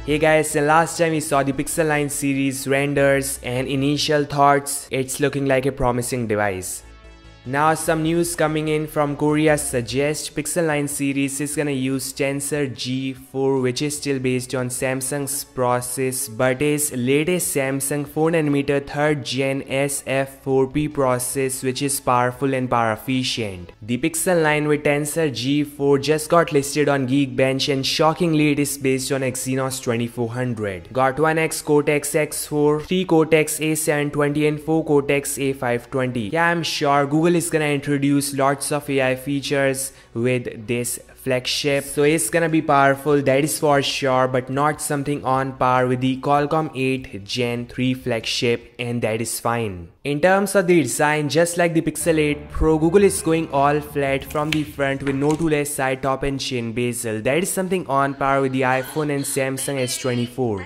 Hey guys, and last time we saw the Pixel 9 series renders and initial thoughts. It's looking like a promising device. Now some news coming in from Korea suggests Pixel 9 series is gonna use Tensor G4, which is still based on Samsung's process but is latest Samsung 4nm 3rd gen SF4P process, which is powerful and power efficient. The Pixel 9 with Tensor G4 just got listed on Geekbench, and shockingly it is based on Exynos 2400. Got 1x Cortex X4, 3 Cortex A720 and 4 Cortex A520. Yeah, I'm sure Google is gonna introduce lots of AI features with this flagship, so it's gonna be powerful, that is for sure, but not something on par with the Qualcomm 8 Gen 3 flagship, and that is fine. In terms of the design, just like the Pixel 8 Pro, Google is going all flat from the front with no two-layer side top and chin bezel. That is something on par with the iPhone and Samsung S24.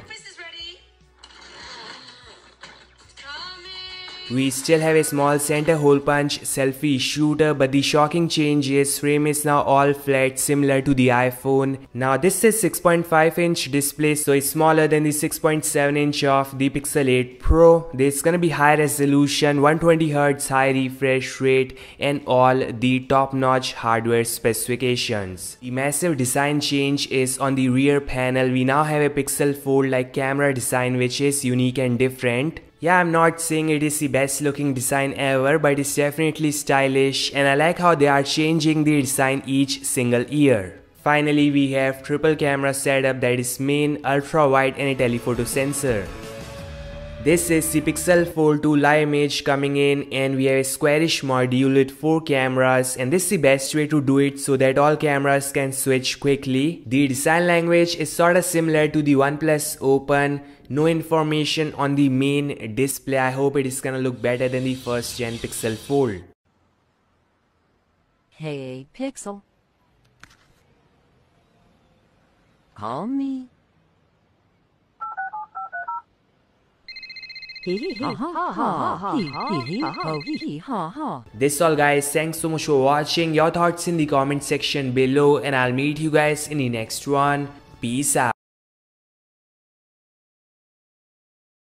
We still have a small center hole punch selfie shooter, but the shocking change is frame is now all flat, similar to the iPhone. Now this is 6.5-inch display, so it's smaller than the 6.7-inch of the Pixel 8 Pro. There's gonna be high resolution, 120Hz high refresh rate, and all the top-notch hardware specifications. The massive design change is on the rear panel. We now have a Pixel Fold-like camera design, which is unique and different. Yeah, I'm not saying it is the best looking design ever, but it's definitely stylish, and I like how they are changing the design each single year. Finally, we have triple camera setup, that is main, ultra wide and a telephoto sensor. This is the Pixel Fold 2 live image coming in, and we have a squarish module with 4 cameras, and this is the best way to do it so that all cameras can switch quickly. The design language is sorta similar to the OnePlus Open. No information on the main display. I hope it is gonna look better than the first gen Pixel Fold. Hey Pixel, call me. This all guys, thanks so much for watching. Your thoughts in the comment section below, and I'll meet you guys in the next one. Peace out.